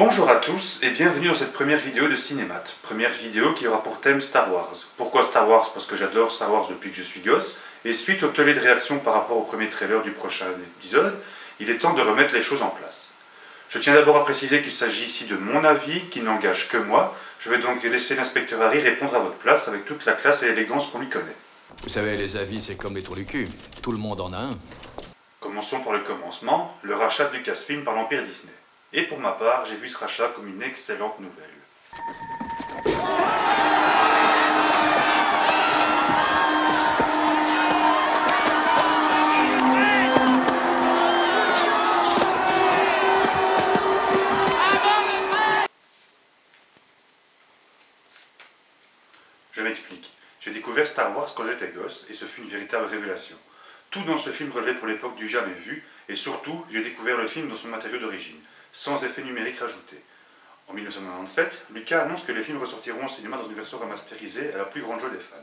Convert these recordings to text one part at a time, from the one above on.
Bonjour à tous et bienvenue dans cette première vidéo de Cinémat. Première vidéo qui aura pour thème Star Wars. Pourquoi Star Wars? Parce que j'adore Star Wars depuis que je suis gosse. Et suite au tollé de réaction par rapport au premier trailer du prochain épisode, il est temps de remettre les choses en place. Je tiens d'abord à préciser qu'il s'agit ici de mon avis, qui n'engage que moi. Je vais donc laisser l'inspecteur Harry répondre à votre place avec toute la classe et l'élégance qu'on lui connaît. Vous savez, les avis, c'est comme les trous du cul. Tout le monde en a un. Commençons par le commencement, le rachat de Lucasfilm par l'Empire Disney. Et pour ma part, j'ai vu ce rachat comme une excellente nouvelle. Je m'explique. J'ai découvert Star Wars quand j'étais gosse et ce fut une véritable révélation. Tout dans ce film relevait pour l'époque du jamais vu et surtout, j'ai découvert le film dans son matériau d'origine, sans effet numérique rajouté. En 1997, Lucas annonce que les films ressortiront au cinéma dans une version remasterisée à la plus grande joie des fans.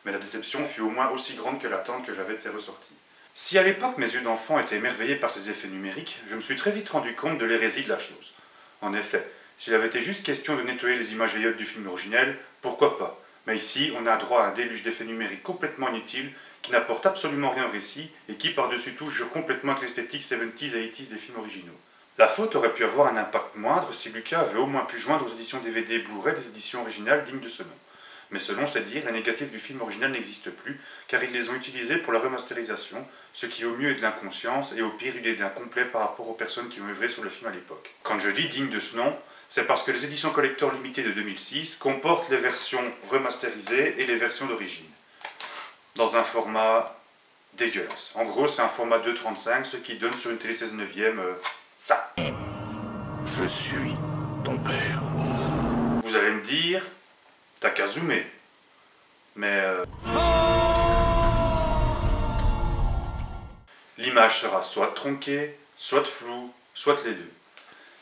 Mais la déception fut au moins aussi grande que l'attente que j'avais de ces ressorties. Si à l'époque mes yeux d'enfant étaient émerveillés par ces effets numériques, je me suis très vite rendu compte de l'hérésie de la chose. En effet, s'il avait été juste question de nettoyer les images vieillottes du film originel, pourquoi pas? Mais ici, on a droit à un déluge d'effets numériques complètement inutiles, qui n'apportent absolument rien au récit, et qui par-dessus tout jure complètement avec l'esthétique 70s et 80s des films originaux. La faute aurait pu avoir un impact moindre si Lucas avait au moins pu joindre aux éditions DVD Blu-ray des éditions originales dignes de ce nom. Mais selon ses dires, les négatifs du film original n'existent plus, car ils les ont utilisés pour la remasterisation, ce qui au mieux est de l'inconscience et au pire il est d'incomplet par rapport aux personnes qui ont œuvré sur le film à l'époque. Quand je dis digne de ce nom, c'est parce que les éditions collector limitées de 2006 comportent les versions remasterisées et les versions d'origine, dans un format dégueulasse. En gros, c'est un format 2.35, ce qui donne sur une télé 16/9 ça. Je suis ton père. Vous allez me dire, t'as qu'à zoomer. Mais l'image sera soit tronquée, soit floue, soit les deux.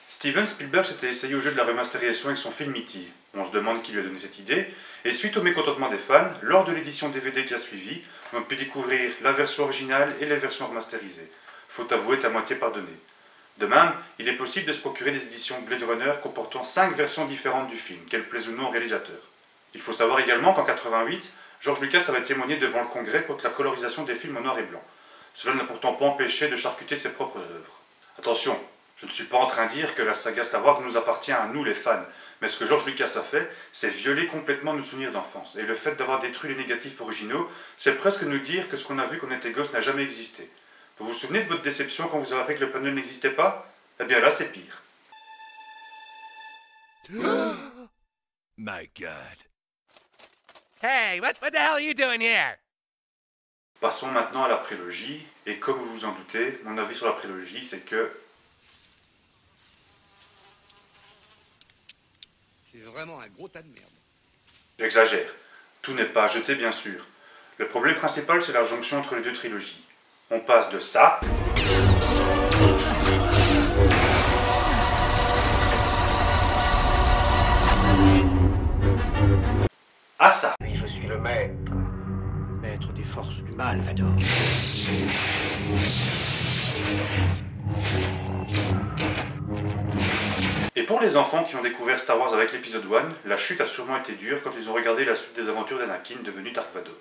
Steven Spielberg s'était essayé au jeu de la remasterisation avec son film E.T. On se demande qui lui a donné cette idée, et suite au mécontentement des fans, lors de l'édition DVD qui a suivi, on a pu découvrir la version originale et les versions remasterisées. Faut avouer, t'as moitié pardonné. De même, il est possible de se procurer des éditions Blade Runner comportant 5 versions différentes du film, qu'elles plaisent ou non au réalisateur. Il faut savoir également qu'en 1988, George Lucas avait témoigné devant le Congrès contre la colorisation des films en noir et blanc. Cela n'a pourtant pas empêché de charcuter ses propres œuvres. Attention, je ne suis pas en train de dire que la saga Star Wars nous appartient à nous les fans, mais ce que George Lucas a fait, c'est violer complètement nos souvenirs d'enfance. Et le fait d'avoir détruit les négatifs originaux, c'est presque nous dire que ce qu'on a vu quand on était gosse n'a jamais existé. Vous vous souvenez de votre déception quand vous avez appris que le panneau n'existait pas? Eh bien là, c'est pire. My God. Hey, what the hell are you doing here? Passons maintenant à la prélogie, et comme vous vous en doutez, mon avis sur la prélogie, c'est que... C'est vraiment un gros tas de merde. J'exagère. Tout n'est pas à jeter, bien sûr. Le problème principal, c'est la jonction entre les deux trilogies. On passe de ça... à ça. Oui, je suis le maître. Le maître des forces du mal, Vador. Et pour les enfants qui ont découvert Star Wars avec l'épisode 1, la chute a sûrement été dure quand ils ont regardé la suite des aventures d'Anakin devenu Dark Vador.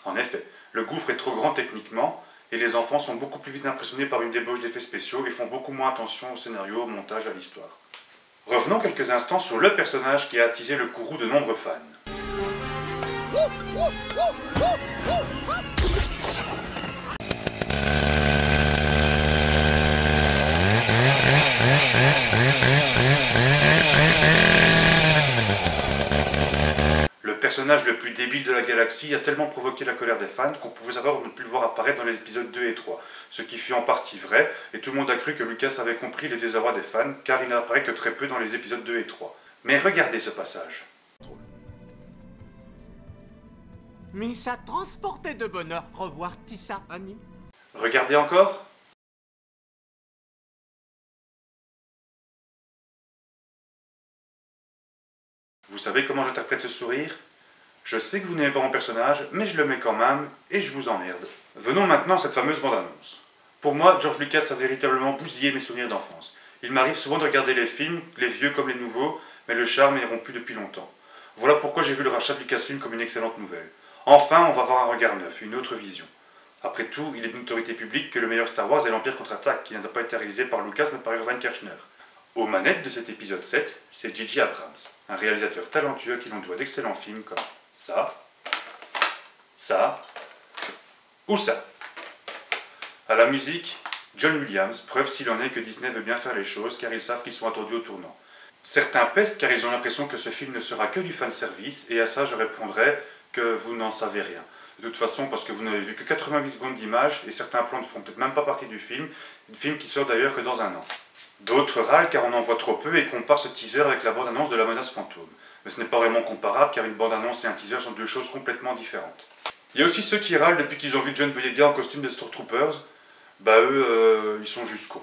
En effet, le gouffre est trop grand techniquement, et les enfants sont beaucoup plus vite impressionnés par une débauche d'effets spéciaux et font beaucoup moins attention au scénario, au montage, à l'histoire. Revenons quelques instants sur le personnage qui a attisé le courroux de nombreux fans. Le personnage le plus débile de la galaxie a tellement provoqué la colère des fans qu'on pouvait savoir ne plus le voir apparaître dans les épisodes 2 et 3, ce qui fut en partie vrai, et tout le monde a cru que Lucas avait compris le désarroi des fans, car il n'apparaît que très peu dans les épisodes 2 et 3. Mais regardez ce passage. Mais ça transportait de bonheur revoir Tissa, Annie. Regardez encore. Vous savez comment j'interprète ce sourire? Je sais que vous n'aimez pas mon personnage, mais je le mets quand même, et je vous emmerde. Venons maintenant à cette fameuse bande-annonce. Pour moi, George Lucas a véritablement bousillé mes souvenirs d'enfance. Il m'arrive souvent de regarder les films, les vieux comme les nouveaux, mais le charme est rompu depuis longtemps. Voilà pourquoi j'ai vu le rachat de Lucasfilm comme une excellente nouvelle. Enfin, on va avoir un regard neuf, une autre vision. Après tout, il est d'une autorité publique que le meilleur Star Wars est l'Empire contre-attaque, qui n'a pas été réalisé par Lucas mais par Irvin Kershner. Aux manettes de cet épisode 7, c'est J.J. Abrams, un réalisateur talentueux qui l'on doit d'excellents films comme ça, ou ça. À la musique, John Williams, preuve s'il en est que Disney veut bien faire les choses car ils savent qu'ils sont attendus au tournant. Certains pestent car ils ont l'impression que ce film ne sera que du fanservice et à ça je répondrai que vous n'en savez rien. De toute façon, parce que vous n'avez vu que 88 secondes d'image et certains plans ne font peut-être même pas partie du film qui sort d'ailleurs que dans un an. D'autres râlent car on en voit trop peu et comparent ce teaser avec la bande-annonce de La Menace Fantôme. Mais ce n'est pas vraiment comparable car une bande-annonce et un teaser sont deux choses complètement différentes. Il y a aussi ceux qui râlent depuis qu'ils ont vu John Boyega en costume de Stormtroopers. Bah eux, ils sont juste cons.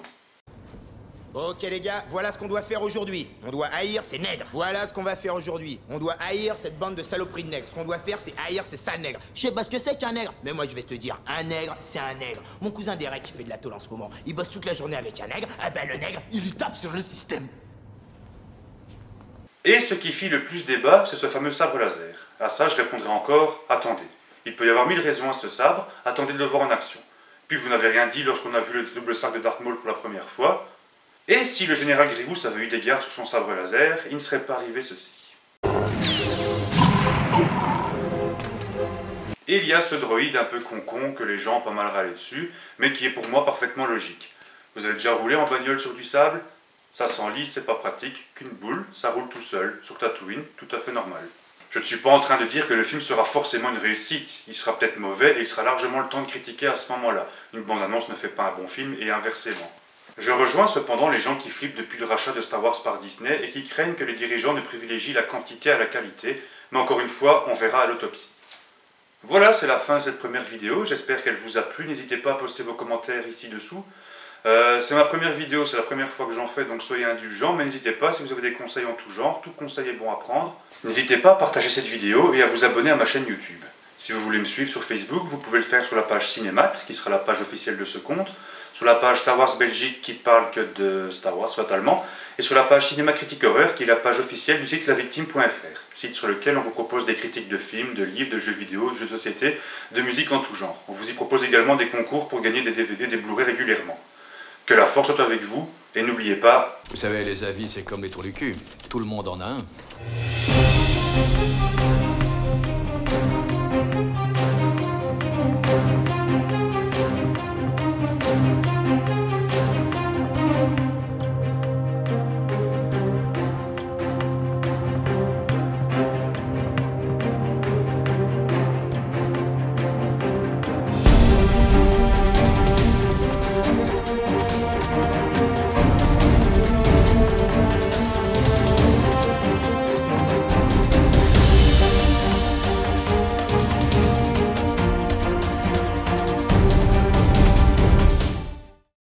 Ok les gars, voilà ce qu'on doit faire aujourd'hui. On doit haïr ces nègres. Voilà ce qu'on va faire aujourd'hui. On doit haïr cette bande de saloperies de nègres. Ce qu'on doit faire, c'est haïr ces sales nègres. Je sais pas ce que c'est qu'un nègre. Mais moi je vais te dire, un nègre, c'est un nègre. Mon cousin Derek qui fait de la tôle en ce moment, il bosse toute la journée avec un nègre. Eh ben le nègre, il lui tape sur le système. Et ce qui fit le plus débat, c'est ce fameux sabre laser. À ça, je répondrai encore, attendez. Il peut y avoir 1000 raisons à ce sabre, attendez de le voir en action. Puis vous n'avez rien dit lorsqu'on a vu le double sac de Darth Maul pour la première fois. Et si le général Grievous avait eu des gardes sur son sabre laser, il ne serait pas arrivé ceci. Et il y a ce droïde un peu con-con que les gens ont pas mal râlé dessus, mais qui est pour moi parfaitement logique. Vous avez déjà roulé en bagnole sur du sable? Ça s'enlise, c'est pas pratique, qu'une boule, ça roule tout seul, sur Tatooine, tout à fait normal. Je ne suis pas en train de dire que le film sera forcément une réussite, il sera peut-être mauvais et il sera largement le temps de critiquer à ce moment-là. Une bande-annonce ne fait pas un bon film et inversement. Je rejoins cependant les gens qui flippent depuis le rachat de Star Wars par Disney et qui craignent que les dirigeants ne privilégient la quantité à la qualité, mais encore une fois, on verra à l'autopsie. Voilà, c'est la fin de cette première vidéo, j'espère qu'elle vous a plu, n'hésitez pas à poster vos commentaires ici dessous. C'est ma première vidéo, c'est la première fois que j'en fais, donc soyez indulgents, mais n'hésitez pas, si vous avez des conseils en tout genre, tout conseil est bon à prendre. N'hésitez pas à partager cette vidéo et à vous abonner à ma chaîne YouTube. Si vous voulez me suivre sur Facebook, vous pouvez le faire sur la page Cinémat, qui sera la page officielle de ce compte, sur la page Star Wars Belgique qui parle que de Star Wars fatalement, et sur la page Cinéma Critique Horreur qui est la page officielle du site lavictime.fr, site sur lequel on vous propose des critiques de films, de livres, de jeux vidéo, de jeux de société, de musique en tout genre. On vous y propose également des concours pour gagner des DVD, des Blu-ray régulièrement. Que la force soit avec vous, et n'oubliez pas... Vous savez, les avis, c'est comme les trous du cul. Tout le monde en a un.